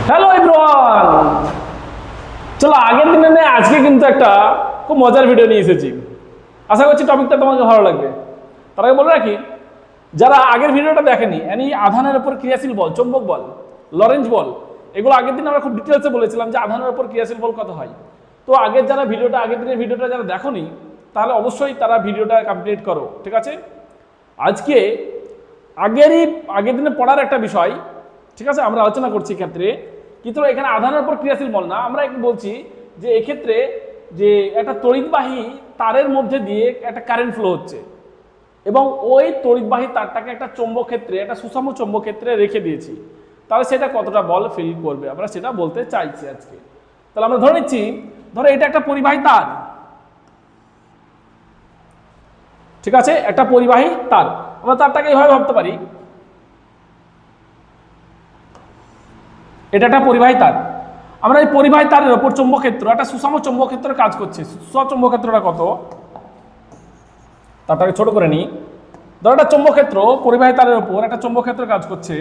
Hello everyone, চলো আগের দিনে নেই আজকে কিন্তু একটা খুব মজার ভিডিও নিয়ে এসেছি। আশা করছি টপিকটা তোমাকে ভালো লাগবে। তার আগে বলে রাখি, যারা আগের ভিডিওটা দেখেনি, এনি আধানের উপর ক্রিয়াশীল বল, চৌম্বক বল, লরেন্জ বল, এগুলো আগের দিন আমরা খুব ডিটেলসে বলেছিলাম যে আধানের উপর ক্রিয়াশীল বল কত হয়। তো আগের দিনের ভিডিওটা যারা দেখোনি, তাহলে অবশ্যই তারা ভিডিওটা কমপ্লিট করো, ঠিক আছে? আজকে আগের দিনে পড়ার একটা বিষয়, ঠিক আছে, আমরা আলোচনা করছি ক্ষেত্রে, কিন্তু এখানে আধানের উপর ক্রিয়াশীল বল না, আমরা একটু বলছি যে এক্ষেত্রে যে একটা তড়িৎবাহী তারের মধ্যে দিয়ে একটা কারেন্ট ফ্লো হচ্ছে এবং ওই তড়িৎবাহী তারটাকে একটা চৌম্বক ক্ষেত্রে, একটা সুষম চৌম্বক ক্ষেত্রে রেখে দিয়েছি। তাহলে সেটা কতটা বল ফিল করবে, আমরা সেটা বলতে চাইছি আজকে। তাহলে আমরা ধরে নিচ্ছি, ধরো এটা একটা পরিবাহী তার, ঠিক আছে, একটা পরিবাহী তার। আমরা তারটাকে এইভাবে ভাবতে পারি, এটা একটা পরিবাহী তার। আমরা এই পরিবাহী তারের উপর চৌম্বক ক্ষেত্র, একটা সুষম চৌম্বক ক্ষেত্র কাজ করছে। চৌম্বক ক্ষেত্রটা কত, তারটাকে ছোট করে নিই। ধরো একটা চৌম্বক ক্ষেত্র, পরিবাহী তারের উপর একটা চৌম্বক ক্ষেত্র কাজ করছে।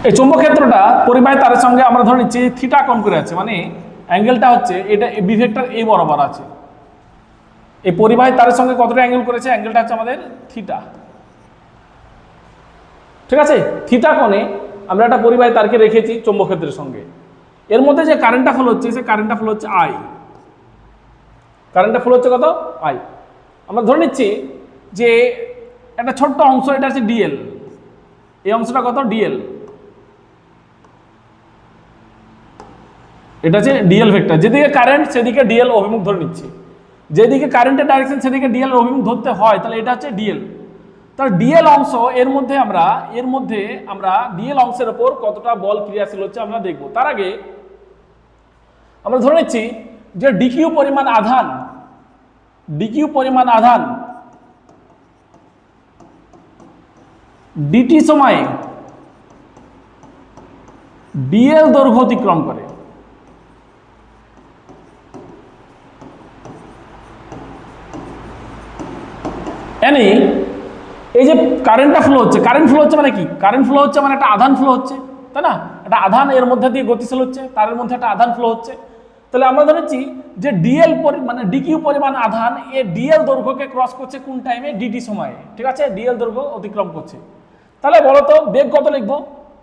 এই চৌম্বক ক্ষেত্রটা পরিবাহী তারের সঙ্গে আমরা ধরে নিচ্ছি থিটা কোণ করে আছে, মানে অ্যাঙ্গেলটা হচ্ছে এটা বি ভেক্টর এ বরাবর আছে। এই পরিবাহী তারের সঙ্গে কতটা অ্যাঙ্গেল করেছে, অ্যাঙ্গেলটা হচ্ছে আমাদের থিটা, ঠিক আছে? থিটা কোণে আমরা একটা পরিবাহী তারকে রেখেছি চৌম্বক ক্ষেত্রের সঙ্গে। এর মধ্যে যে কারেন্টটা ফ্লো হচ্ছে, সে কারেন্টটা ফ্লো হচ্ছে আই। কারেন্টটা ফ্লো হচ্ছে কত, আই। আমরা ধরে নিচ্ছি যে একটা ছোট্ট অংশ, এটা হচ্ছে ডিএল, এই অংশটা কত, ডিএল, এটা হচ্ছে ডিএল ভেক্টর। যেদিকে কারেন্ট সেদিকে ডিএল অভিমুখ ধরে নিচ্ছি, যেদিকে কারেন্টের ডাইরেকশন সেদিকে ডিএল অভিমুখ ধরতে হয়, তাহলে এটা হচ্ছে ডিএল। তাহলে ডিএল অংশ, এর মধ্যে আমরা ডিএল অংশের উপর কতটা বল ক্রিয়াশীল হচ্ছে আমরা দেখব। তার আগে আমরা ধরে নিচ্ছি যে ডিকিউ পরিমাণ আধান ডিটি সময়ে ডিএল দৈর্ঘ্য অতিক্রম করে। এই যে কারেন্টটা ফ্লো হচ্ছে, কারেন্ট ফ্লো হচ্ছে মানে কি, কারেন্ট ফ্লো হচ্ছে মানে একটা আধান ফ্লো হচ্ছে, তাই না? একটা আধান এর মধ্যে দিয়ে গতিশীল হচ্ছে, তারের মধ্যে একটা আধান ফ্লো হচ্ছে। তাহলে আমরা ধরেছি যে ডিএল মানে ডিকিউ পরিমাণ আধান এ ডিএল দৈর্ঘ্যকে ক্রস করছে কোন টাইমে, ডিটি সময়ে, ঠিক আছে, ডিএল দৈর্ঘ্য অতিক্রম করছে। তাহলে বলো তো বেগ কত লিখবো?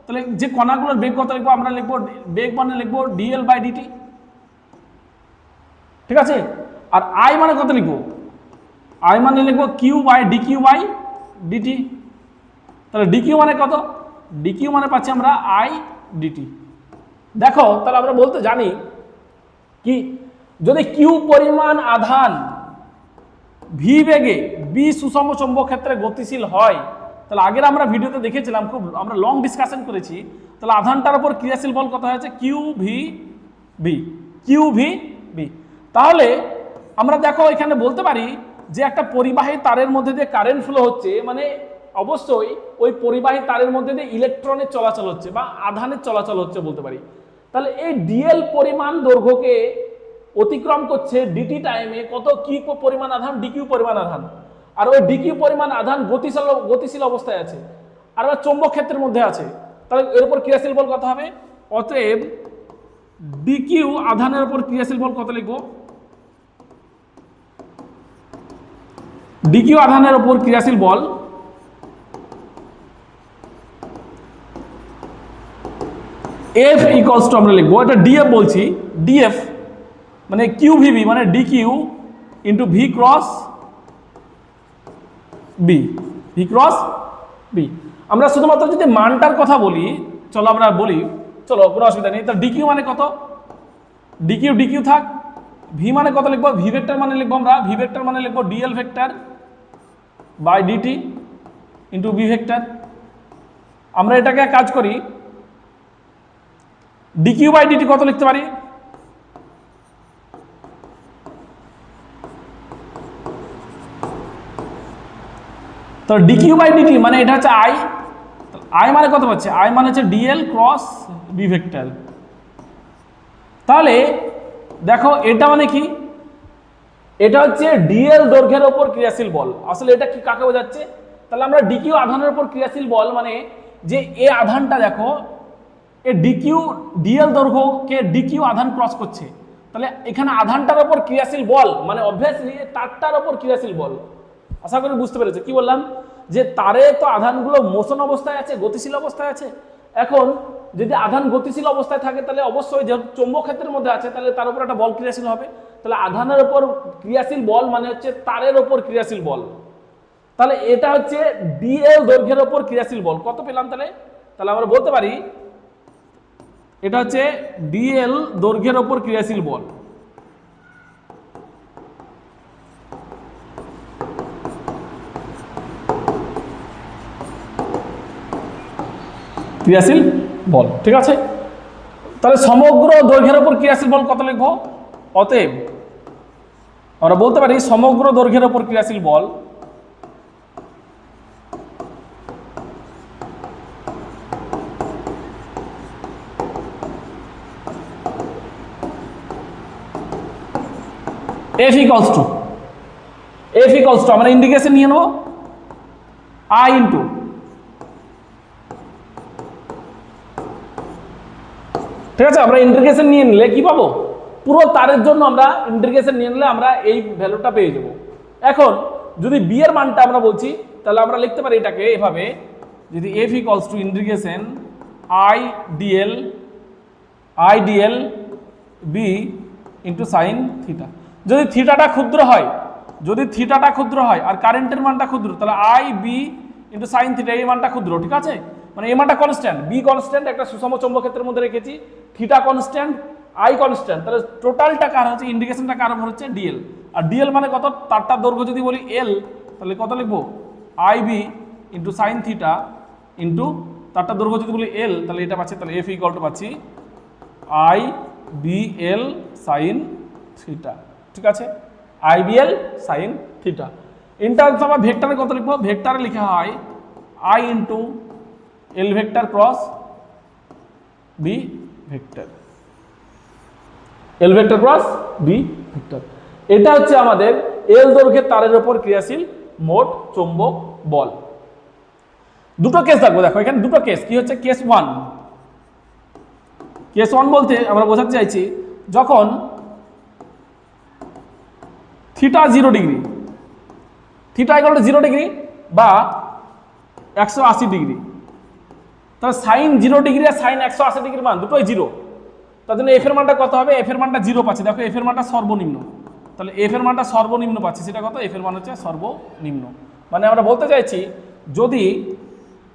তাহলে যে কণাগুলোর বেগ কত লিখবো, আমরা লিখবো বেগ মানে লিখবো ডিএল বাই ডিটি, ঠিক আছে? আর আই মানে কত লিখবো, আই মানে লিখবো Q by DQ by DT. তাহলে ডিকিউ মানে কত, ডিকিউ মানে পাচ্ছি আমরা আই ডিটি। দেখো তাহলে আমরা বলতে জানি কি, যদি কিউ পরিমাণ আধান ভি বেগে বি সুষম চৌম্বক ক্ষেত্রে গতিশীল হয়, তাহলে আগের আমরা ভিডিওতে দেখেছিলাম, খুব আমরা লং ডিসকাশন করেছি। তাহলে আধানটার উপর ক্রিয়াশীল বল কত হয়েছে, কিউ ভি বি। তাহলে আমরা দেখো এখানে বলতে পারি যে একটা পরিবাহী তারের মধ্যে দিয়ে কারেন্ট ফ্লো হচ্ছে, মানে অবশ্যই ওই পরিবাহী তারের মধ্যে দিয়ে ইলেকট্রনের চলাচল হচ্ছে বা আধানের চলাচল হচ্ছে বলতে পারি। তাহলে এই ডিএল পরিমাণ দৈর্ঘ্যকে অতিক্রম করছে ডিটি টাইমে কত, কি পরিমাণ আধান, ডিকিউ পরিমাণ আধান। আর ওই ডিকিউ পরিমাণ আধান গতিশীল অবস্থায় আছে, আর ওই চৌম্বক ক্ষেত্রের মধ্যে আছে। তাহলে এর উপর ক্রিয়াশীল বল কত হবে? অতএব ডিকিউ আধানের উপর ক্রিয়াশীল বল কত লিখবো, ডিকিউ আধানের উপর ক্রিয়াশীল বল এফ ইকুয়ালস টু আমরা লিখবো, এটা ডিএফ বলছি, ডিএফ মানে কিউ ভিবি মানে DQ into V cross B. আমরা শুধুমাত্র যদি মানটার কথা বলি, চলো আমরা বলি, চলো কোনো অসুবিধা নেই। তাহলে ডিকিউ মানে কত, ডিকিউ থাক। ভি মানে কত লিখবো, ভি ভেক্টর মানে লিখবো আমরা, ভি ভেক্টর মানে লিখবো DL vector by DT into B vector. আমরা এটাকে কাজ করি, ডিকিউ বাই ডিটি কত লিখতে পারি, তো ডিকিউ বাই ডিটি মানে এটা হচ্ছে আই মানে কত পাচ্ছে, আই মানে হচ্ছে ডিএল ক্রস বি ভেক্টর। তাহলে দেখো এটা মানে কি, এটা হচ্ছে ডিএল দৈর্ঘ্যের ওপর ক্রিয়াশীল বল। আসলে এটা কি কাকে বোঝাচ্ছে? তাহলে আমরা ডিকিউ আধানের উপর ক্রিয়াশীল বল মানে যে এ আধানটা দেখো এ ডিকিউ ডিএল দৈর্ঘ্যকে ডিকিউ আধান ক্রস করছে, তাহলে এখানে আধানটার ওপর ক্রিয়াশীল বল মানে অবভিয়াসলি তারটার ওপর ক্রিয়াশীল বল। আশা করি বুঝতে পেরেছো কি বললাম, যে তারে তো আধানগুলো মোশন অবস্থায় আছে, গতিশীল অবস্থায় আছে। এখন যদি আধান গতিশীল অবস্থায় থাকে তাহলে অবশ্যই যেহেতু চৌম্বক ক্ষেত্রের মধ্যে আছে তাহলে তার উপর একটা বল ক্রিয়াশীল হবে। তাহলে আধানের ওপর ক্রিয়াশীল বল মানে হচ্ছে তারের ওপর ক্রিয়াশীল বল। তাহলে এটা হচ্ছে ডিএল দৈর্ঘ্যের ওপর ক্রিয়াশীল বল। কত পেলাম তাহলে? তাহলে আমরা বলতে পারি এটা হচ্ছে ডিএল দৈর্ঘ্যের ওপর ক্রিয়াশীল বল। ক্রিয়াশীল বল, ঠিক আছে। তাহলে সমগ্র দৈর্ঘ্যের উপর ক্রিয়াশীল বল কত লিখব? অতএব আমরা বলতে পারি সমগ্র দৈর্ঘ্যের উপর ক্রিয়াশীল বল F equals to আমরা ইন্ডিকেশন নিয়ে নেব I ইন্টু ঠিক আছে। আমরা ইন্টিগ্রেশন নিয়ে নিলে কি পাবো? পুরো তারের জন্য আমরা ইন্টিগ্রেশন নিয়ে নিলে আমরা এই ভ্যালুটা পেয়ে যাব। এখন যদি বি এর মানটা আমরা বলছি তাহলে আমরা লিখতে পারি এটাকে এভাবে, যদি F equals to integration I dl b into sine theta. যদি থিটাটা ক্ষুদ্র হয় আর কারেন্টের মানটা ক্ষুদ্র তাহলে I b into sine theta এই মানটা ক্ষুদ্র, ঠিক আছে। মানে এই মানটা কনস্ট্যান্ট, বি কনস্ট্যান্ট একটা সুষম চৌম্বক ক্ষেত্রের মধ্যে রেখেছি, থিটা কনস্ট্যান্ট, আই কনস্ট্যান্ট, তাহলে টোটালটা কার হচ্ছে ইন্ডিকেশনটা কার উপর হচ্ছে ডিএল। আর ডিএল মানে কত? তারটার দৈর্ঘ্য যদি বলি এল তাহলে কত লিখবো? I B into sine theta into তারটার দৈর্ঘ্য যদি বলি এল তাহলে এটা পাচ্ছি, তাহলে এফ ইকুয়াল টু পাচ্ছি I B L sine theta, ঠিক আছে। I B L sine theta. ইন্টারস আমার ভেক্টরে কত লিখবো? ভেক্টরে লেখা হয় I into L vector cross B vector, L vector cross B vector. এটা হচ্ছে আমাদের এল দৈর্ঘ্যের তারের উপর ক্রিয়াশীল মোট চৌম্বক বল। দুটো কেস থাকবে, দেখো এখানে দুটো কেস। কি হচ্ছে কেস ওয়ান? কেস ওয়ান বলতে আমরা বোঝাতে চাইছি যখন theta 0 degree, theta equal to 0 degree বা 180 ডিগ্রি, তাহলে সাইন 0 ডিগ্রি আর সাইন 180 ডিগ্রির মান দুটোই 0। তার জন্য এফ এর মানটা কত হবে? এফ এর মানটা 0 পাচ্ছি। দেখো এফ এর মানটা সর্বনিম্ন, তাহলে এফ এর মানটা সর্বনিম্ন পাচ্ছি। সেটা কত? এফ এর মান হচ্ছে সর্বনিম্ন। মানে আমরা বলতে চাইছি যদি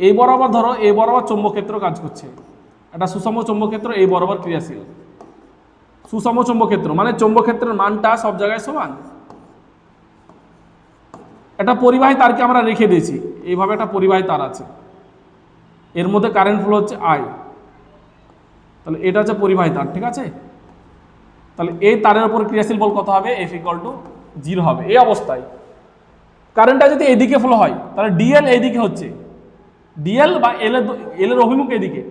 এই বরাবর ধরো এই বরাবর চৌম্বক ক্ষেত্র কাজ করছে, একটা সুষম চৌম্বক ক্ষেত্র এই বরাবর ক্রিয়াশীল, সুষম চৌম্বক ক্ষেত্র মানে চৌম্বক ক্ষেত্রের মানটা সব জায়গায় সমান। একটা পরিবাহী তারকে আমরা রেখে দিয়েছি, এইভাবে একটা পরিবাহী তার আছে, এর মধ্যে কারেন্ট ফ্লো হচ্ছে আই, তাহলে এটা হচ্ছে পরিবাহী তার, ঠিক আছে। তাহলে এই তারের উপর ক্রিয়াশীল বল কত হবে? এফ ইকুয়াল টু 0 হবে। এই অবস্থায় কারেন্টটা যদি এদিকে ফ্লো হয় তাহলে ডিএল এইদিকে হচ্ছে, ডিএল বা এল এর অভিমুখ এদিকে।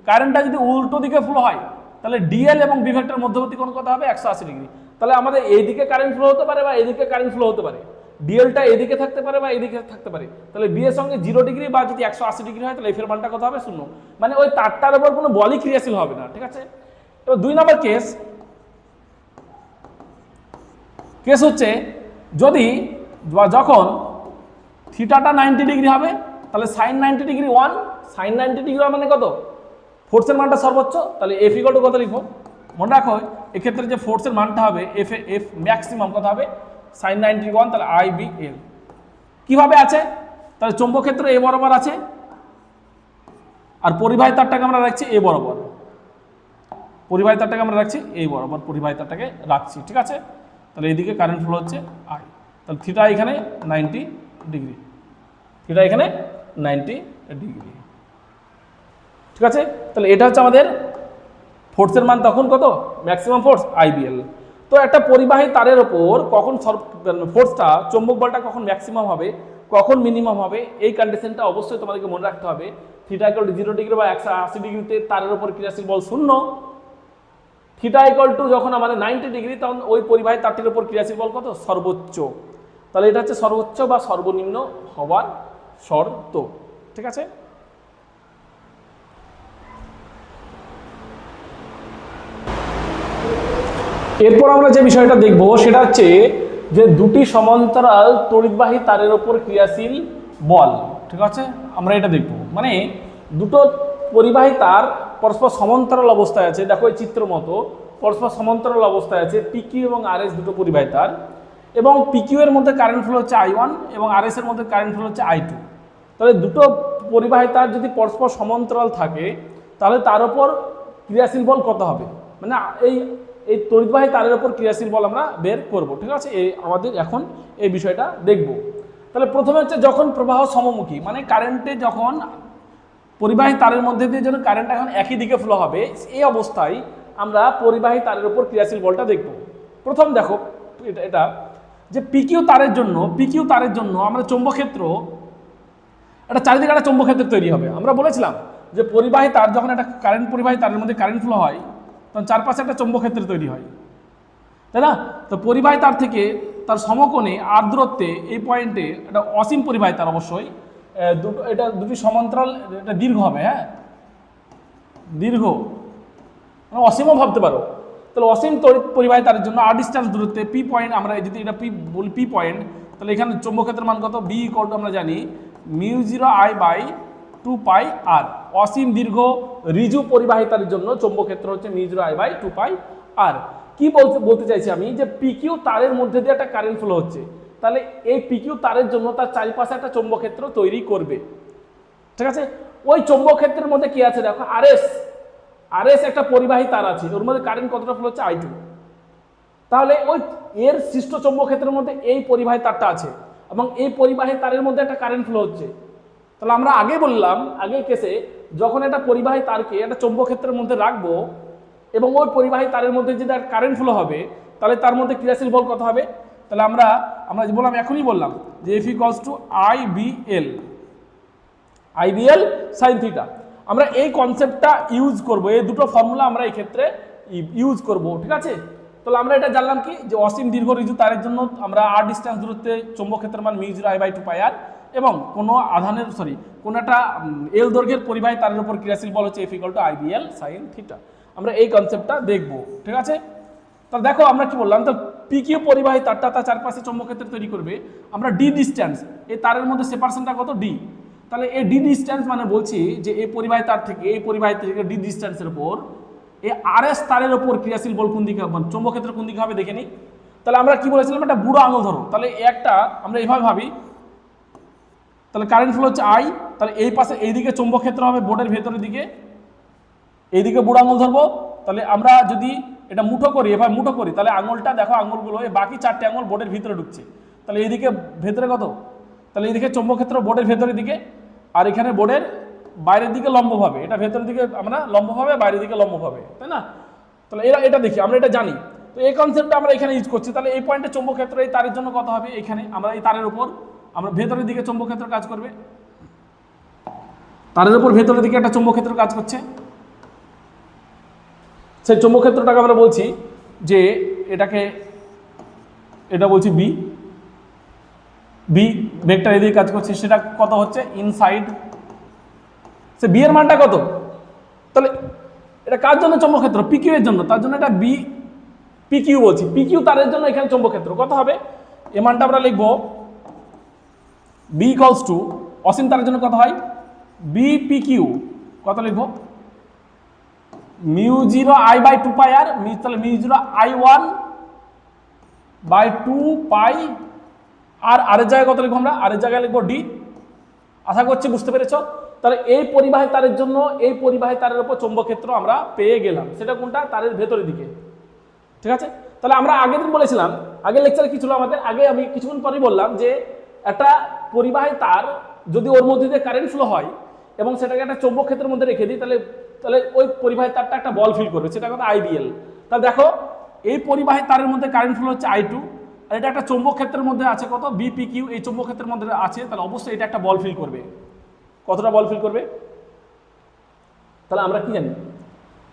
কারেন্টটা যদি উল্টো দিকে ফ্লো হয় তাহলে ডিএল এবং বি ভেক্টর মধ্যবর্তী কোণ কত হবে? 180 ডিগ্রি। তাহলে আমাদের এইদিকে কারেন্ট ফ্লো হতে পারে বা এদিকে কারেন্ট ফ্লো হতে পারে, ডিএলটা এদিকে থাকতে পারে বা এদিকে থাকতে পারে। তাহলে বি এর সঙ্গে 0 ডিগ্রি বা যদি 180 ডিগ্রি হয় তাহলে এফ এর মানটা কত হবে? 0। মানে ওই তারটার উপর কোনো বলই ক্রিয়াশীল হবে না, ঠিক আছে। এবার 2 নম্বর কেস হচ্ছে যদি বা যখন থিটাটা 90 ডিগ্রি হবে তাহলে সাইন 90 ডিগ্রি 1, সাইন 90 ডিগ্রি মানে কত? ফোর্সের মানটা সর্বোচ্চ, তাহলে এফ ইকুয়াল টু কত লিখবো? মনে রাখো এক্ষেত্রে যে ফোর্সের মানটা হবে এফ ম্যাক্সিমাম কত হবে? সাইন 91, তাহলে আই বি এল। কিভাবে আছে? তাহলে চৌম্বক ক্ষেত্র এ বরাবর আছে আর পরিবাহী তারটাকে আমরা রাখছি এ বরাবর, পরিবাহী তারটাকে আমরা রাখছি এই বরাবর, পরিবাহী তারটাকে রাখছি, ঠিক আছে। তাহলে এইদিকে কারেন্ট ফ্লো হচ্ছে আই, তাহলে থিটা এখানে 90 ডিগ্রি, থিটা এখানে 90 ডিগ্রি, ঠিক আছে। তাহলে এটা হচ্ছে আমাদের ফোর্সের মান তখন কত? Maximum force IBL. তো একটা পরিবাহী তারের ওপর কখন ফোর্সটা চৌম্বক বলটা কখন ম্যাক্সিমাম হবে কখন মিনিমাম হবে এই কন্ডিশনটা অবশ্যই তোমাদেরকে মনে রাখতে হবে। থিটা ইকুয়াল টু 0 ডিগ্রি বা 180 ডিগ্রিতে তারের ওপর ক্রিয়াশীল বল 0, থিটা ইকুয়াল টু যখন আমাদের 90 ডিগ্রি, তখন ওই পরিবাহী তারটির উপর ক্রিয়াশীল বল কত? সর্বোচ্চ। তাহলে এটা হচ্ছে সর্বোচ্চ বা সর্বনিম্ন হওয়ার শর্ত। ঠিক আছে, এরপর আমরা যে বিষয়টা দেখব সেটা হচ্ছে যে দুটি সমান্তরাল তড়িৎবাহী তারের উপর ক্রিয়াশীল বল। ঠিক আছে, আমরা এটা দেখব, মানে দুটো পরিবাহী তার পরস্পর সমান্তরাল অবস্থায় আছে, দেখো এই চিত্র মতো পরস্পর সমান্তরাল অবস্থায় আছে, পিকিউ এবং আরএস দুটো পরিবাহী তার, এবং পিকিউ এর মধ্যে কারেন্ট ফ্লো হচ্ছে I1 এবং আরএস এর মধ্যে কারেন্ট ফ্লো হচ্ছে I2। তাহলে দুটো পরিবাহী তার যদি পরস্পর সমান্তরাল থাকে তাহলে তার উপর ক্রিয়াশীল বল কত হবে, মানে এই তড়িৎবাহী তারের উপর ক্রিয়াশীল বল আমরা বের করব। ঠিক আছে, আমাদের এখন এই বিষয়টা দেখব। তাহলে প্রথমে হচ্ছে যখন প্রবাহ সমমুখী, মানে কারেন্টে যখন পরিবাহী তারের মধ্যে দিয়ে যখন কারেন্ট এখন একই দিকে ফ্লো হবে, এই অবস্থায় আমরা পরিবাহী তারের উপর ক্রিয়াশীল বলটা দেখব। প্রথম দেখো এটা যে পিকিউ তারের জন্য আমরা চৌম্বকক্ষেত্র, একটা চারিদিকে একটা চৌম্বকক্ষেত্র তৈরি হবে। আমরা বলেছিলাম যে পরিবাহী তার যখন একটা কারেন্ট পরিবাহী তারের মধ্যে কারেন্ট ফ্লো হয় তখন চারপাশে একটা চৌম্বকক্ষেত্র তৈরি হয়, তাই না? তো পরিবাহী তার থেকে তার সমকোণে আর দূরত্বে এই পয়েন্টে একটা অসীম পরিবাহী তার, অবশ্যই এটা দুটি সমান্তরাল, এটা দীর্ঘ হবে, হ্যাঁ দীর্ঘ, মানে অসীমও ভাবতে পারো। তাহলে অসীম তড়িৎ পরিবাহী তারের জন্য আর ডিস্টেন্স দূরত্বে পি পয়েন্ট, আমরা যদি এটা পি বলি পি পয়েন্ট, তাহলে এখানে চৌম্বকক্ষেত্রের মান কত? বি ইকুয়াল টু আমরা জানি μ0I/2πr। অসীম দীর্ঘ ঋজু পরিবাহী তারের জন্য চৌম্বকক্ষেত্র হচ্ছে μ0I/2πr। কি বলতে চাইছি আমি, যে পিকিউ তারের মধ্যে দিয়ে একটা কারেন্ট ফ্লো হচ্ছে, তাহলে এই পিকিউ তারের জন্য তার চারিপাশে একটা চৌম্বকক্ষেত্র তৈরি করবে। ঠিক আছে, ওই চৌম্বকক্ষেত্রের মধ্যে কি আছে দেখো, আরএস একটা পরিবাহী তার আছে, ওর মধ্যে কারেন্ট কতটা ফ্লো হচ্ছে? I2। তাহলে ওই এর সৃষ্ট চৌম্বকক্ষেত্রের মধ্যে এই পরিবাহী তারটা আছে এবং এই পরিবাহী তারের মধ্যে একটা কারেন্ট ফ্লো হচ্ছে। তাহলে আমরা আগে বললাম, আগের কেসে যখন একটা পরিবাহী তারকে একটা চৌম্বকক্ষেত্রের মধ্যে রাখবো এবং ওই পরিবাহী তারের মধ্যে যদি কারেন্ট ফ্লো হবে তাহলে তার মধ্যে ক্রিয়াশীল বল কত হবে? তাহলে আমরা বললাম, এখনই বললাম যে F = IBL sin থিটা। আমরা এই কনসেপ্টটা ইউজ করব, এই দুটো ফর্মুলা আমরা এই ক্ষেত্রে ইউজ করব। ঠিক আছে, তাহলে আমরা এটা জানলাম কি, যে অসীম দীর্ঘ ঋজু তারের জন্য আমরা আর ডিস্টেন্স দূরত্বে চৌম্বকক্ষেত্রের মান μ0I/2πr, এবং কোনো কোনো একটা এল দৈর্ঘ্যের পরিবাহী তারের উপর ক্রিয়াশীল বল হচ্ছে F = IBL sin থিটা। আমরা এই কনসেপ্টটা দেখব। ঠিক আছে, তাহলে দেখো আমরা কি বললাম, তো পিকিউ পরিবাহী তারটা তার চারপাশে চৌম্বকক্ষেত্র তৈরি করবে। আমরা ডি ডিস্টেন্স, এই তারের মধ্যে সেপারেশনটা কত? ডি। তাহলে এই ডি ডিস্টেন্স মানে বলছি যে এই পরিবাহী তার থেকে এই পরিবাহী থেকে ডি ডিস্টেন্সের উপর এই আরএস তারের উপর ক্রিয়াশীল বল কোন দিকে, মানে চৌম্বকক্ষেত্র কোন দিকে হবে দেখে নিই। তাহলে আমরা কি বলেছিলাম, একটা বুড়ো আঙুল ধরো, তাহলে একটা আমরা এইভাবে ভাবি, তাহলে কারেন্ট ফ্লো হচ্ছে I, তাহলে এই পাশে এইদিকে চৌম্বকক্ষেত্র হবে বোর্ডের ভেতরের দিকে, এইদিকে বুড়ো আঙুল ধরবো। তাহলে আমরা যদি এটা মুঠো করি, এভাবে মুঠো করি, তাহলে আঙুলটা দেখো, আঙুলগুলো এই বাকি চারটে আঙুল বোর্ডের ভিতরে ঢুকছে। তাহলে এইদিকে ভেতরে কত? তাহলে এইদিকে চৌম্বকক্ষেত্র বোর্ডের ভেতরের দিকে, আর এখানে বোর্ডের বাইরের দিকে লম্বভাবে, এটা ভেতরের দিকে আমরা লম্বভাবে, বাইরের দিকে লম্বভাবে, তাই না? তাহলে এটা দেখি, আমরা এটা জানি, তো এই কনসেপ্টটা আমরা এখানে ইউজ করছি। তাহলে এই পয়েন্টে চৌম্বকক্ষেত্র এই তারের জন্য কত হবে? এখানে আমরা এই তারের উপর আমরা ভেতরের দিকে চৌম্বকক্ষেত্র কাজ করবে, তারের উপর ভেতরের দিকে একটা চৌম্বকক্ষেত্র কাজ করছে। সেই চৌম্বকক্ষেত্রটাকে আমরা বলছি যে এটা বলছি বি ভেক্টর এদিকে কাজ করছে, সেটা কত হচ্ছে? ইনসাইড। সে বি এর মানটা কত? তাহলে এটা কার জন্য চৌম্বকক্ষেত্র? পিকিউ এর জন্য, তার জন্য এটা বি পিকিউ বলছি, পিকিউ তারের জন্য এখানে চৌম্বকক্ষেত্র কত হবে? এই মানটা আমরা লিখবো বি ইকুয়ালস টু, অসীম তারের জন্য কত হয়? বি পিকিউ কত লিখবো? μ0I/2πr, তাহলে μ0I1/2π, আর এর জায়গায় কত লিখবো আমরা? আর এর জায়গায় লিখবো ডি। আশা করছি বুঝতে পেরেছ। তাহলে এই পরিবাহী তারের জন্য এই পরিবাহী তারের উপর চৌম্বকক্ষেত্র আমরা পেয়ে গেলাম, সেটা কোনটা? তারের ভেতরের দিকে। ঠিক আছে, তাহলে আমরা আগের দিন বলেছিলাম, আগের লেকচারে কি ছিল আমাদের, আগে আমি কিছুক্ষণ পরেই বললাম যে একটা পরিবাহী তার যদি ওর মধ্যে দিয়ে কারেন্ট ফ্লো হয় এবং সেটাকে একটা চৌম্বকক্ষেত্রের মধ্যে রেখে দিই, তাহলে ওই পরিবাহী তারটা একটা বল ফিল করবে, সেটা কত? IBL। তাহলে দেখো এই পরিবাহী তারের মধ্যে কারেন্ট ফ্লো হচ্ছে I2, আর এটা একটা চৌম্বকক্ষেত্রের মধ্যে আছে কত? BPQ, এই চৌম্বকক্ষেত্রের মধ্যে আছে, তাহলে অবশ্যই এটা একটা বল ফিল করবে। কতটা বল ফিল করবে? তাহলে আমরা কি জানি,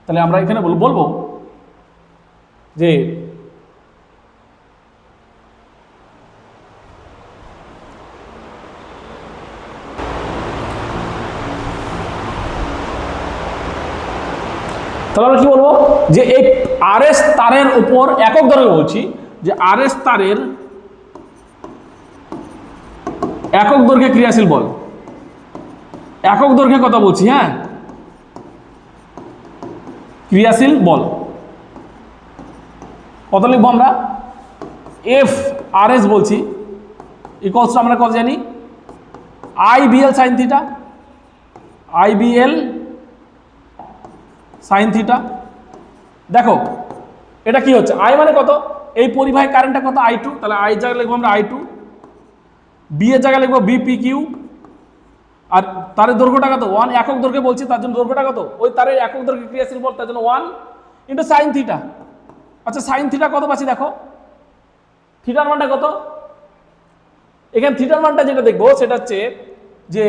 তাহলে আমরা এখানে বলবো যে তাহলে আমরা কি বলবো যে এই আরএস তারের উপর একক দৈর্ঘ্য বলছি যে আরএস তারের একক দৈর্ঘ্যে ক্রিয়াশীল বল, একক দৈর্ঘ্যে কথা বলছি, হ্যাঁ, ক্রিয়াশীল বল কত লিখবো আমরা, এফ আর এস বলছি ইকুয়ালস টু আমরা কত জানি, I BL sine theta, I BL sine theta. দেখো এটা কি হচ্ছে, আই মানে কত, এই পরিবাহী কারেন্টটা কত, আই টু, তাহলে আই জায়গায় লিখবো আমরা আই টু, বি এর জায়গায় লিখবো বিপি কিউ, আর তারের দৈর্ঘ্যটা কত, ওয়ান, একক দৈর্ঘ্যে বলছি তার জন্য দৈর্ঘ্যটা কত, ওই তারের একক দৈর্ঘ্যে ক্রিয়াশীল বল তার জন্য ওয়ান ইন্টু সাইন থিটা। আচ্ছা সাইন থিটা কত পাচ্ছি দেখো, থিটার মানটা কত, এখানে থিটার মানটা যেটা দেখবো সেটা হচ্ছে যে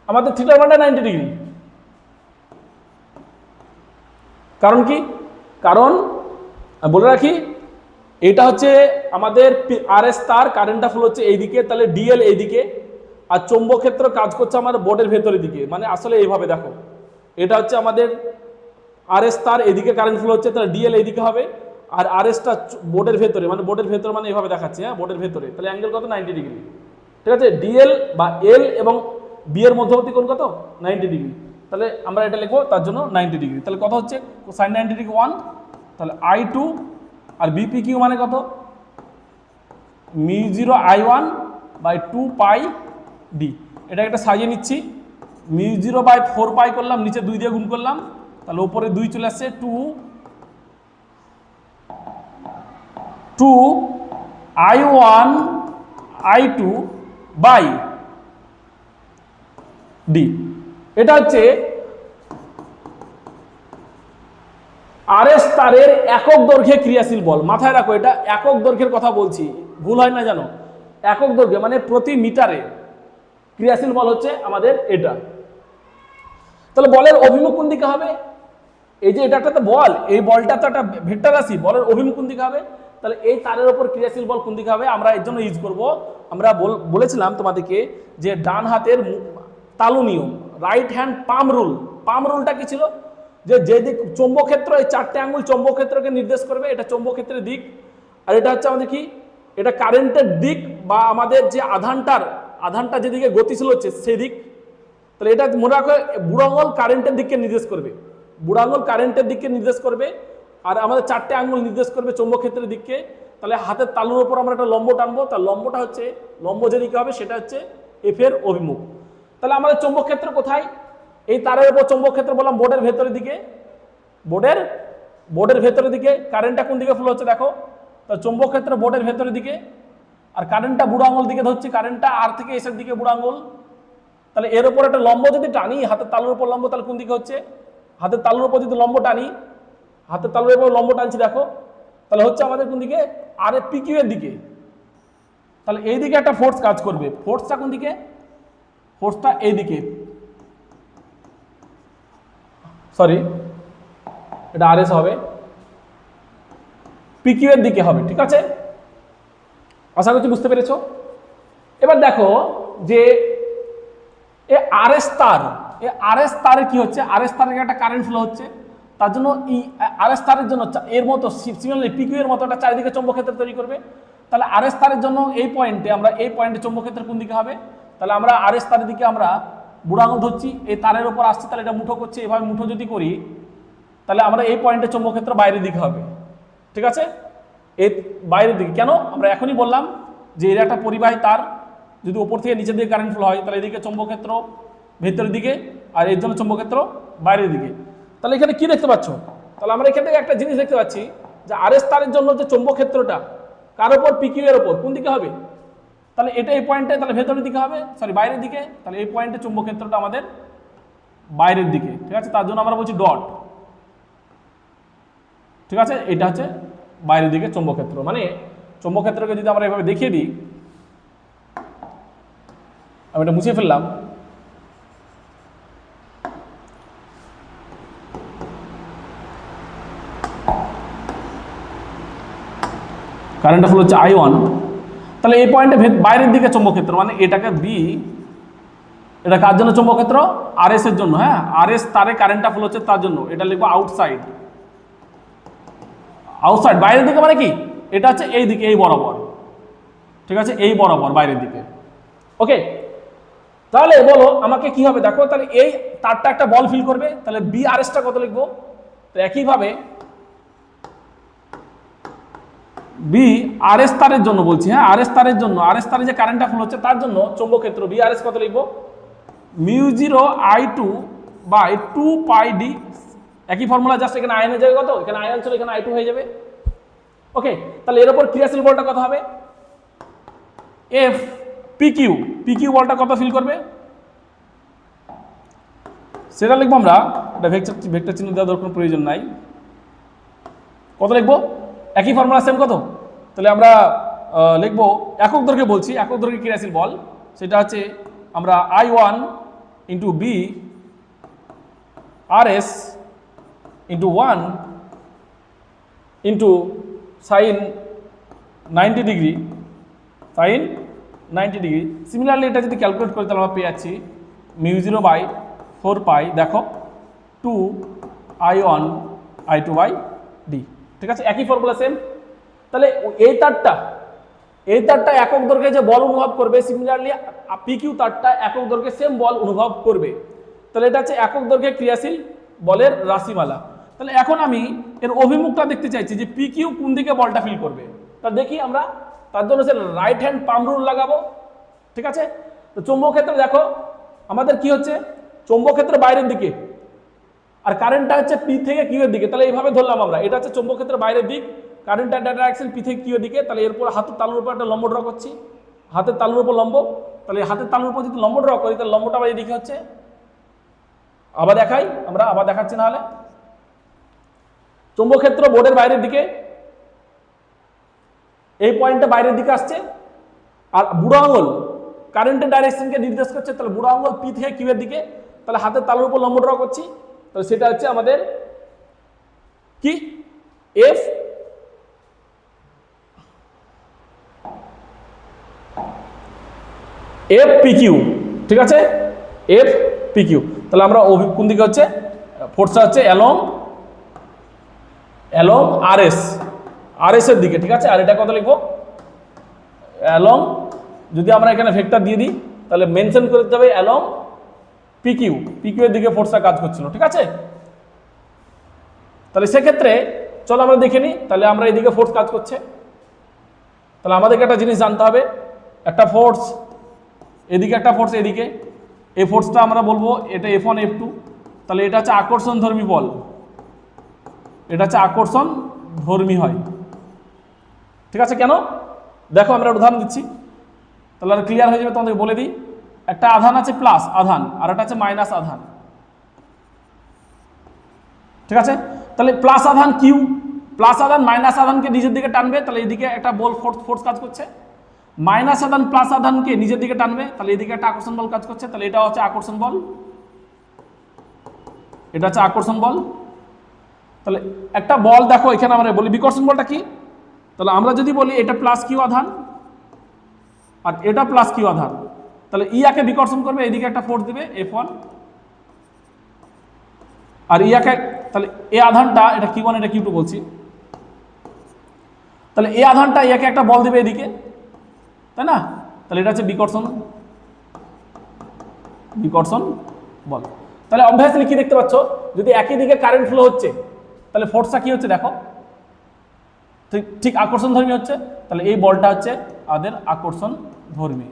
আমাদের থিটার মানটা 90 ডিগ্রি। কারণ কি, কারণ বলে রাখি এটা হচ্ছে আমাদের আরএস তার, কারেন্টটা ফ্লো হচ্ছে এইদিকে, তাহলে ডিএল এইদিকে, আর চৌম্বক ক্ষেত্র কাজ করছে আমাদের বোর্ডের ভেতরের দিকে, মানে আসলে এইভাবে দেখো এটা হচ্ছে আমাদের আরএস তার, এদিকে কারেন্ট ফ্লো হচ্ছে, তাহলে ডিএল এইদিকে হবে, আর আরএসটা বোর্ডের ভেতরে, মানে বোর্ডের ভেতর মানে এইভাবে দেখাচ্ছে, হ্যাঁ বোর্ডের ভেতরে, তাহলে অ্যাঙ্গেল কত 90 ডিগ্রি। ঠিক আছে, ডিএল বা এল এবং বি এর মধ্যবর্তী কোণ কত 90 ডিগ্রি, তাহলে আমরা এটা লিখবো তার জন্য 90 ডিগ্রি। তাহলে কত হচ্ছে সাইন 90 ডিগ্রি 1, তাহলে I two R BP Q মানে কত মিউ0 I1 বাই 2 পাই ডি। এটা একটা সাজিয়ে নিচ্ছি, মিউ0 বাই 4 পাই করলাম, নিচে 2 দিয়ে গুণ করলাম, তাহলে উপরে 2 চলে আসছে, 2 I1 I2 বাই ডি। এটা হচ্ছে আরএস তারের একক দৈর্ঘ্যে ক্রিয়াশীল বল। মাথায় রাখো এটা একক দৈর্ঘ্যের কথা বলছি, ভুল হয় না জানো, একক দৈর্ঘ্যে মানে প্রতি মিটারে ক্রিয়াশীল বল হচ্ছে আমাদের এটা। তাহলে বলের অভিমুখ কোন দিকে হবে, এই যে এটা একটা বল, এই বলটা তো একটা ভেক্টর রাশি, বলের অভিমুখ কোন দিকে হবে, তাহলে এই তারের উপর ক্রিয়াশীল বল কোন দিকে হবে আমরা এর জন্য ইউজ করব, আমরা বলেছিলাম তোমাদেরকে যে ডান হাতের তালু নিয়ম, রাইট হ্যান্ড পাম রুল। পাম রুলটা কি ছিল, যে দিক চৌম্বক ক্ষেত্র, এই 4টে আঙ্গুল চৌম্বক ক্ষেত্রকে নির্দেশ করবে, এটা চৌম্বক ক্ষেত্রের দিক, আর এটা হচ্ছে আমাদের কি, এটা কারেন্টের দিক বা আমাদের যে আধানটা যেদিকে গতিশীল হচ্ছে সেই দিক। তাহলে এটা মনে রাখো বুড়ো আঙুল কারেন্টের দিককে নির্দেশ করবে, বুড়ো আঙুল কারেন্টের দিককে নির্দেশ করবে, আর আমাদের 4টে আঙ্গুল নির্দেশ করবে চৌম্বক ক্ষেত্রের দিককে। তাহলে হাতের তালুর উপর আমরা একটা লম্ব টানবো, তার লম্বটা হচ্ছে, লম্ব যেদিকে হবে সেটা হচ্ছে এফ এর অভিমুখ। তাহলে আমাদের চৌম্বক ক্ষেত্র কোথায়, এই তারের উপর চৌম্বক ক্ষেত্র বললাম বোর্ডের ভেতরের দিকে, বোর্ডের ভেতরের দিকে। কারেন্টটা কোন দিকে ফ্লো হচ্ছে দেখো, তার চৌম্বক ক্ষেত্র বোর্ডের ভেতরের দিকে, আর কারেন্টটা বুড়ো আঙুল দিকে ধরছি, কারেন্টটা আর থেকে এসের দিকে বুড়ো আঙুল। তাহলে এর উপর একটা লম্ব যদি টানি, হাতের তালুর উপর লম্ব, তাহলে কোন দিকে হচ্ছে, হাতের তালুর উপর যদি লম্ব টানি, হাতের তালুর উপর লম্ব টানছি দেখো, তাহলে হচ্ছে আমাদের কোন দিকে, আর এ পি কিউ এর দিকে। তাহলে এই দিকে একটা ফোর্স কাজ করবে, ফোর্সটা কোন দিকে, ফোর্সটা এই দিকে, সরি এটা আর এস হবে, পি কিউ এর দিকে হবে। ঠিক আছে, আশা করছি বুঝতে পেরেছো। এবার দেখো যে এ আরএস তারের কি হচ্ছে, আরএস তারের একটা কারেন্ট ফ্লো হচ্ছে, তার জন্য এই আরএস তারের জন্য এর মতো সিমিলারলি পি কিউ এর মতো একটা চারিদিকে চৌম্বক ক্ষেত্র তৈরি করবে। তাহলে আরএস তারের জন্য এই পয়েন্টে আমরা, এই পয়েন্টে চৌম্বক ক্ষেত্র কোন দিকে হবে, তাহলে আমরা আরএস তারের দিকে আমরা বুড়ো আঙুল ধরছি, এই তারের উপর আসছে, তাহলে এটা মুঠো করছে, এভাবে মুঠো যদি করি তাহলে আমরা এই পয়েন্টে চৌম্বক ক্ষেত্র বাইরের দিকে হবে। ঠিক আছে, এই বাইরের দিকে কেন, আমরা এখনই বললাম যে এর একটা পরিবাহী তার, যদি উপর থেকে নিচের দিকে কারেন্ট ফ্লো হয় তাহলে এদিকে চৌম্বক ক্ষেত্র ভেতরের দিকে, আর এর জন্য চৌম্বক ক্ষেত্র বাইরের দিকে। তাহলে এখানে কি দেখতে পাচ্ছ, তাহলে আমরা এখান থেকে একটা জিনিস দেখতে পাচ্ছি যে আরএস তারের জন্য যে চৌম্বক ক্ষেত্রটা কার উপর, পি কিউ এর উপর, কোন দিকে হবে, তাহলে এটা এই পয়েন্টে, তাহলে ভেতরের দিকে হবে, সরি বাইরের দিকে, তাহলে এই পয়েন্টে চৌম্বক ক্ষেত্রটা আমাদের বাইরের দিকে। ঠিক আছে, তার জন্য আমরা বলছি ডট। ঠিক আছে, এটা হচ্ছে বাইরের দিকে চৌম্বক ক্ষেত্র, মানে চৌম্বক ক্ষেত্রকে যদি আমরা এভাবে দেখিয়ে দিই, আমি এটা মুছে ফেললাম, কারেন্টটা ফ্লো হচ্ছে I1, তাহলে এই পয়েন্টে বাইরের দিকে চৌম্বক ক্ষেত্র, মানে এটাকে বি, এটা কার জন্য চৌম্বক ক্ষেত্র? RS এর জন্য। হ্যাঁ, RS তারে কারেন্টটা ফ্লো হচ্ছে তার জন্য, এটা লিখবো আউটসাইড। আউটসাইড বাইরের দিকে মানে কি, এটা হচ্ছে এই দিকে, এই বরাবর, ঠিক আছে, এই বরাবর বাইরের দিকে। ওকে, তাহলে বলো আমাকে কি হবে, দেখো তাহলে এই তারটা একটা বল ফিল করবে, তাহলে BRSটা কত লিখবো? তো একইভাবে BRS তারের জন্য বলছি, হ্যাঁ RS তারের জন্য, RS তারে যে কারেন্টটা ফ্লো হচ্ছে তার জন্য চৌম্বক ক্ষেত্র BRS কত লিখবো? μ0I2 by 2πd। একই ফর্মুলা, জাস্ট এখানে আয়নের জায়গায় কত, এখানে আয়ন ছিল, এখানে I2 হয়ে যাবে। ওকে, তাহলে এর উপর ক্রিয়াশীল বলটা কত হবে? F PQ, PQ বলটা কত ফিল করবে সেটা লিখবো আমরা, এটা ভেক্টর চিহ্ন দেওয়ার দরকার প্রয়োজন নাই। কত লিখবো? একই ফর্মুলা, সেম কত, তাহলে আমরা লিখবো একক দৈর্ঘ্যে, বলছি একক দৈর্ঘ্যে ক্রিয়াশীল বল, সেটা হচ্ছে আমরা I1 into B RS into 1 into sine 90 degree, sine 90 degree. Similarly এটা যদি ক্যালকুলেট করি তাহলে আমরা পেয়ে যাচ্ছি μ0/4π, দেখো 2I1 I2/d, ঠিক আছে, একই ফর্মুলা সেম। তাহলে এই তারটা একক দৈর্ঘ্যে যে বল অনুভব করবে, সিমিলারলি PQ তারটা একক দৈর্ঘ্যে সেম বল অনুভব করবে। তাহলে এটা হচ্ছে একক দৈর্ঘ্যে ক্রিয়াশীল বলের রাশিমালা। তাহলে এখন আমি এর অভিমুখটা দেখতে চাইছি যে PQ কোন দিকে বলটা ফিল করবে। তা দেখি আমরা, তার জন্য সে রাইট হ্যান্ড পাম রুল লাগাবো, ঠিক আছে। তো চৌম্বক ক্ষেত্রে দেখো আমাদের কি হচ্ছে, চৌম্বক ক্ষেত্র বাইরের দিকে আর কারেন্টটা হচ্ছে P থেকে Q এর দিকে। তাহলে এইভাবে ধরলাম আমরা, এটা হচ্ছে চৌম্বক ক্ষেত্রের বাইরের দিক, কারেন্টটা ডাইরেকশন P থেকে Q এর দিকে। তাহলে এরপর হাতের তালুর উপর একটা লম্ব ড্র করছি, হাতের তালুর উপর লম্ব। তাহলে হাতের তালুর উপর যদি লম্ব ড্র করি তাহলে লম্বটা আবার এদিকে হচ্ছে, আবার দেখাই আমরা, আবার দেখাচ্ছি না হলে। চৌম্বক ক্ষেত্র বোর্ডের বাইরের দিকে, এই পয়েন্টটা বাইরের দিকে আসছে, আর বুড়ো আঙুল কারেন্টের ডাইরেকশনকে নির্দেশ করছে। তাহলে বুড়ো আঙুল P থেকে Q এর দিকে, তাহলে হাতের তালুর উপর লম্ব ড্র করছি, তাহলে সেটা হচ্ছে আমাদের কি F FPQ, ঠিক আছে, FPQ। তাহলে আমরা কোন দিকে হচ্ছে, ফোর্সটা হচ্ছে অ্যালং RS এর দিকে, ঠিক আছে। আর এটা কত লিখবো, অ্যালং, যদি আমরা এখানে ভেক্টর দিয়ে দিই তাহলে মেনশন করে দিতে হবে অ্যালং PQ এর দিকে ফোর্সটা কাজ করছিল, ঠিক আছে। তাহলে সেক্ষেত্রে চলো আমরা দেখে নিই, তাহলে আমরা এদিকে ফোর্স কাজ করছে। তাহলে আমাদেরকে একটা জিনিস জানতে হবে, একটা ফোর্স এদিকে, একটা ফোর্স এদিকে, এই ফোর্সটা আমরা বলবো এটা F1 F2। তাহলে এটা হচ্ছে আকর্ষণ ধর্মী বল, এটা হচ্ছে আকর্ষণ ধর্মী হয়, ঠিক আছে। কেন দেখো আমরা উদাহরণ দিচ্ছি, তাহলে আর ক্লিয়ার হয়ে যাবে, তোমাদেরকে বলে দিই। একটা আধান আছে প্লাস আধান, আর একটা আছে মাইনাস আধান, ঠিক আছে। তাহলে প্লাস আধান Q, প্লাস আধান মাইনাস আধানকে নিজের দিকে টানবে, তাহলে এদিকে একটা বল ফোর্স কাজ করছে। মাইনাস আধান প্লাস আধানকে নিজের দিকে টানবে, তাহলে এদিকে একটা আকর্ষণ বল কাজ করছে। তাহলে এটা হচ্ছে আকর্ষণ বল, এটা হচ্ছে আকর্ষণ বল। তাহলে একটা বল দেখো এখানে আমরা বলি বিকর্ষণ বলটা কি, তাহলে আমরা যদি বলি এটা প্লাস Q আধান আর এটা প্লাস Q আধান, তাহলে ইয়াকে বিকর্ষণ করবে, এদিকে একটা ফোর্স দিবে F1, আর ইয়াকে, তাহলে এই আধানটা এটা Q1 এটা Q2 বলছি, তাহলে এই আধানটা ইয়াকে একটা বল দিবে এদিকে, তাই না। তাহলে এটা হচ্ছে বিকর্ষণ বল। তাহলে অবভিয়াসলি কি দেখতে পাচ্ছ, যদি একই দিকে কারেন্ট ফ্লো হচ্ছে তাহলে ফোর্সটা কি হচ্ছে দেখো, ঠিক আকর্ষণ ধর্মী হচ্ছে। তাহলে এই বলটা হচ্ছে আমাদের আকর্ষণ ধর্মী,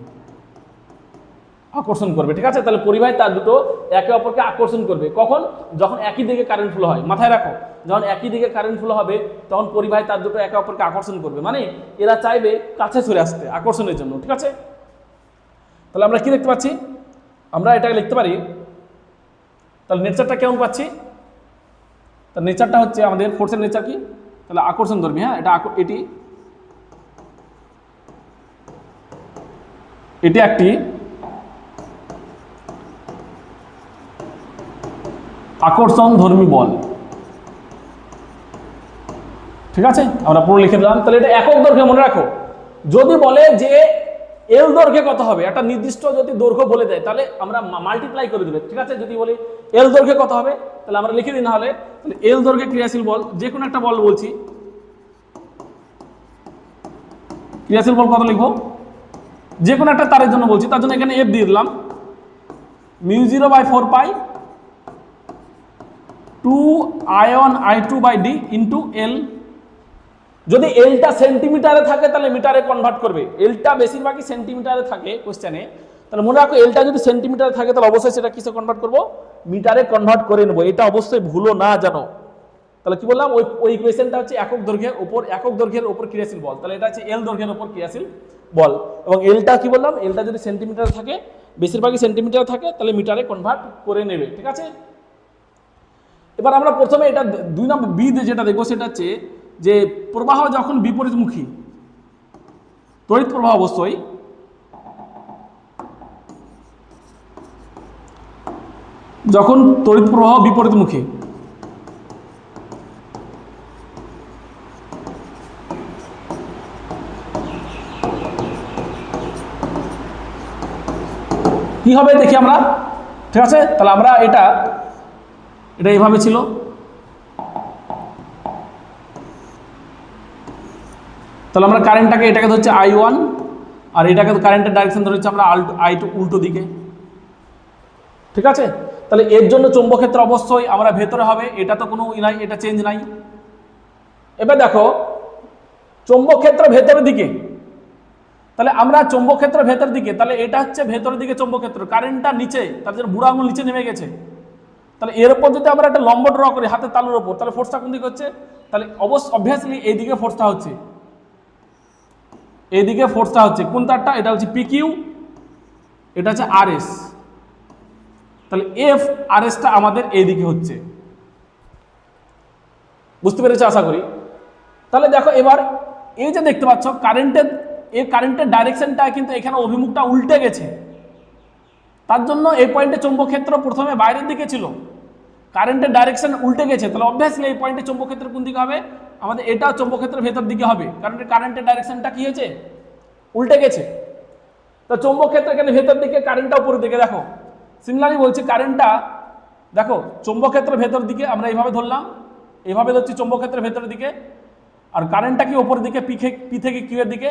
আকর্ষণ করবে, ঠিক আছে। তাহলে পরিবাহী তার দুটো একে অপরকে আকর্ষণ করবে, কখন, যখন একই দিকে কারেন্ট ফ্লো হয়। মাথায় রাখো, যখন একই দিকে কারেন্ট ফ্লো হবে তখন পরিবাহী তার দুটো একে অপরকে আকর্ষণ করবে, মানে এরা চাইবে কাছে সরে আসতে আকর্ষণের জন্য, ঠিক আছে। তাহলে আমরা কি দেখতে পাচ্ছি, আমরা এটাকে লিখতে পারি, তাহলে নেচারটা কেমন পাচ্ছি, তার নেচারটা হচ্ছে আমাদের ফোর্সের নেচার কি, তাহলে আকর্ষণ ধর্মী। হ্যাঁ, এটি একটি আকর্ষণ ধর্মী বল, ঠিক আছে, আমরা পুরো লিখে দিলাম। তাহলে এটা একক দৈর্ঘ্যে মনে রাখো। যদি বলে যে এল দৈর্ঘ্যে কত হবে, একটা নির্দিষ্ট যদি দৈর্ঘ্য বলে দেয় তাহলে আমরা মাল্টিপ্লাই করে দেবে। ঠিক আছে, যদি বলি এল দৈর্ঘ্যে কত হবে তাহলে আমরা লিখে দিই। না হলে তাহলে এল দৈর্ঘ্যে ক্রিয়াশীল বল, যে কোনো একটা বল বলছি, ক্রিয়াশীল বল কত লিখবো, যে কোনো একটা তারের জন্য বলছি, তার জন্য এখানে এফ দিয়ে দিলাম, μ0/4 পাই 2 আয়ন I2 by D into L. যদি এলটা সেন্টিমিটারে থাকে তাহলে মিটারে কনভার্ট করবে, এলটা বেশিরভাগই সেন্টিমিটারে থাকে কোশ্চেনে, তাহলে মনে রাখো এলটা যদি সেন্টিমিটারে থাকে তাহলে অবশ্যই সেটা কিসে কনভার্ট করব, মিটারে কনভার্ট করে নেবো, এটা অবশ্যই ভুলো না জানো। তাহলে কি বললাম, ওই ইকুয়েশনটা হচ্ছে একক দৈর্ঘ্যের উপর ক্রিয়াশীল বল, তাহলে এটা হচ্ছে এল দৈর্ঘ্যের উপর ক্রিয়াশীল বল, এবং এলটা কি বললাম, এলটা যদি সেন্টিমিটারে থাকে, বেশিরভাগই সেন্টিমিটারে থাকে, তাহলে মিটারে কনভার্ট করে নেবে। ঠিক আছে, এবার আমরা প্রথমে এটা 2 নম্বর বি যেটা দেখবো সেটা হচ্ছে যে প্রবাহ যখন বিপরীতমুখী, তড়িৎ প্রবাহ অবশ্যই যখন তড়িৎ প্রবাহ বিপরীতমুখী, কি হবে দেখি আমরা। ঠিক আছে, তাহলে আমরা এটা এইভাবে ছিল, তাহলে আমরা কারেন্টটাকে এটাকে ধরছি I1, আর এটাকে কারেন্টের ডাইরেকশন ধরেছি আমরা I2 উল্টো দিকে। ঠিক আছে, তাহলে এর জন্য চৌম্বক ক্ষেত্র অবশ্যই আমরা ভেতরে হবে, এটা তো কোনো নাই, এটা চেঞ্জ নাই। এবার দেখো চৌম্বক ক্ষেত্র ভেতরের দিকে, তাহলে আমরা চৌম্বক ক্ষেত্র ভেতরের দিকে, তাহলে এটা হচ্ছে ভেতরের দিকে চৌম্বক ক্ষেত্র, কারেন্টটা নিচে, তার জন্য বুড়ো আঙুল নিচে নেমে গেছে, তাহলে এর উপর যদি আমরা একটা লম্ব ড্র করি হাতের তালুর উপর, তাহলে ফোর্সটা কোন দিকে হচ্ছে, তাহলে অবভিয়াসলি এইদিকে ফোর্সটা হচ্ছে, এইদিকে ফোর্সটা হচ্ছে কোন তারটা, এটা হচ্ছে PQ, এটা হচ্ছে RS, তাহলে FRSটা আমাদের এইদিকে হচ্ছে। বুঝতে পেরেছো আশা করি। তাহলে দেখো এবার এই যে দেখতে পাচ্ছ কারেন্টের ডাইরেকশনটা কিন্তু এখানে অভিমুখটা উল্টে গেছে, তার জন্য এই পয়েন্টে চৌম্বক ক্ষেত্র প্রথমে বাইরের দিকে ছিল, কারেন্টের ডাইরেকশন উল্টে গেছে, তাহলে অবভিয়াসলি এই পয়েন্টে চৌম্বক ক্ষেত্র কোন দিকে হবে, আমাদের এটা চৌম্বক ক্ষেত্রের ভেতর দিকে হবে, কারণ কারেন্টের ডাইরেকশনটা কি হয়েছে, উল্টে গেছে। তো চৌম্বক ক্ষেত্র এখানে ভেতর দিকে, কারেন্টটা উপরের দিকে। দেখো সিমিলারলি বলছি কারেন্টটা, দেখো চৌম্বক ক্ষেত্রের ভেতর দিকে আমরা এইভাবে ধরলাম, এইভাবে ধরছি চৌম্বক ক্ষেত্রের ভেতরের দিকে, আর কারেন্টটা কি উপরের দিকে, পি থেকে কিউ এর দিকে,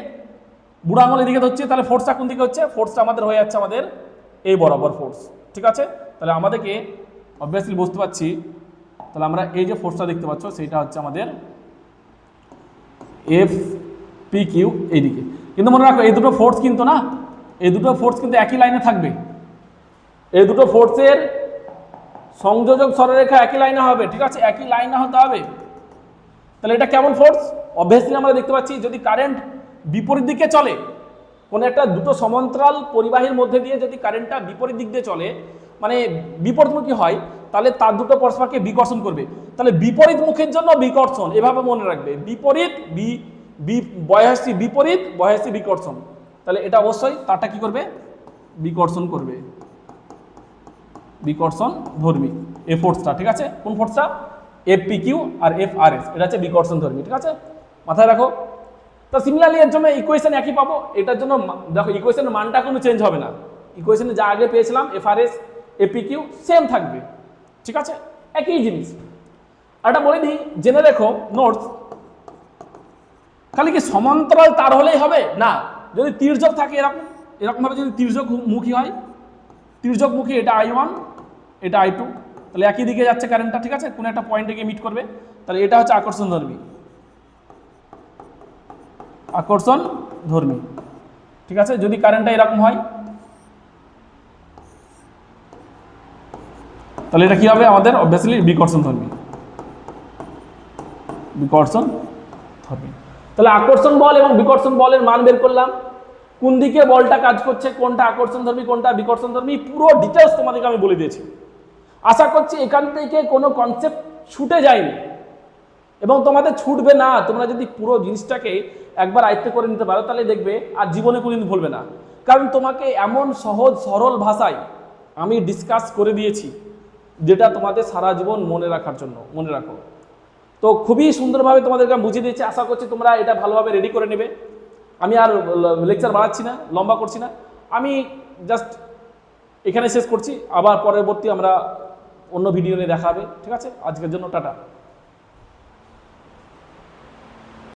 বুড়ো আঙুলের দিকে ধরছি, তাহলে ফোর্সটা কোন দিকে হচ্ছে, ফোর্সটা আমাদের হয়ে যাচ্ছে আমাদের এই বরাবর ফোর্স। ঠিক আছে, তাহলে আমাদেরকে অবভিয়াসলি বুঝতে পারছি, তাহলে আমরা এই যে ফোর্সটা দেখতে পাচ্ছ সেইটা হচ্ছে আমাদের FPQ এইদিকে। কিন্তু মনে রাখো এই দুটো ফোর্স কিন্তু না, এই দুটো ফোর্স কিন্তু একই লাইনে থাকবে, এই দুটো ফোর্সের সংযোজক সরলরেখা একই লাইনে হবে। ঠিক আছে, একই লাইনে হতে হবে। তাহলে এটা কেমন ফোর্স, অবভিয়াসলি আমরা দেখতে পাচ্ছি যদি কারেন্ট বিপরীত দিকে চলে, কোনো একটা দুটো সমান্তরাল পরিবাহীর মধ্যে দিয়ে যদি কারেন্টটা বিপরীত দিক দিয়ে চলে, মানে বিপরীতমুখী হয়, তাহলে তার দুটো পরস্পরকে বিকর্ষণ করবে। তাহলে বিপরীত মুখের জন্য বিকর্ষণ, এভাবে মনে রাখবে, বিপরীত বিপরীত বয়সী বিকর্ষণ, তাহলে এটা অবশ্যই তারটা কি করবে, বিকর্ষণ করবে, বিকর্ষণ ধর্মী এই ফোর্সটা। ঠিক আছে, কোন ফোর্সটা, FPQ আর FRS, এটা হচ্ছে বিকর্ষণ ধর্মী। ঠিক আছে, মাথায় রাখো। তো সিমিলারলি এর জন্য ইকুয়েশন একই পাবো, এটার জন্য দেখো ইকুয়েশনের মানটা কোনো চেঞ্জ হবে না, ইকুয়েশনে যা আগে পেয়েছিলাম FRS FPQ সেম থাকবে। ঠিক আছে, একই জিনিস। আর এটা বলে দিই, জেনে রেখো নোটস, খালি কি সমান্তরাল তার হলেই হবে না, যদি তির্যক থাকে এরকম ভাবে, যদি তির্যক মুখী হয়, তির্যক মুখী, এটা I1 এটা I2, তাহলে একই দিকে যাচ্ছে কারেন্টটা। ঠিক আছে, কোনো একটা পয়েন্টে গিয়ে মিট করবে, তাহলে এটা হচ্ছে আকর্ষণ ধর্মী, আকর্ষণ ধর্মী। ঠিক আছে, যদি কারেন্টটা এরকম হয় তাহলে এটা কি হবে আমাদের, অবভিয়াসলি বিকর্ষণ ধর্মী, বিকর্ষণ ধর্মী। তাহলে আকর্ষণ বল এবং বিকর্ষণ বলের মান বের করলাম, কোন দিকে বলটা কাজ করছে, কোনটা আকর্ষণ ধর্মী কোনটা বিকর্ষণ ধর্মী, পুরো ডিটেলস তোমাদেরকে আমি বলে দিয়েছি। আশা করছি এখান থেকে কোনো কনসেপ্ট ছুটে যায়নি এবং তোমাদের ছুটবে না। তোমরা যদি পুরো জিনিসটাকে একবার আয়ত্ত করে নিতে পারো তাহলে দেখবে আর জীবনে কোনোদিন ভুলবে না, কারণ তোমাকে এমন সহজ সরল ভাষায় আমি ডিসকাস করে দিয়েছি যেটা তোমাদের সারা জীবন মনে রাখার জন্য। মনে রাখো, তো খুবই সুন্দরভাবে তোমাদেরকে আমি বুঝিয়ে দিয়েছি, আশা করছি তোমরা এটা ভালোভাবে রেডি করে নেবে। আমি আর লেকচার বাড়াচ্ছি না, লম্বা করছি না, আমি জাস্ট এখানে শেষ করছি। আবার পরবর্তী আমরা অন্য ভিডিও নিয়ে দেখা হবে। ঠিক আছে, আজকের জন্য টাটা।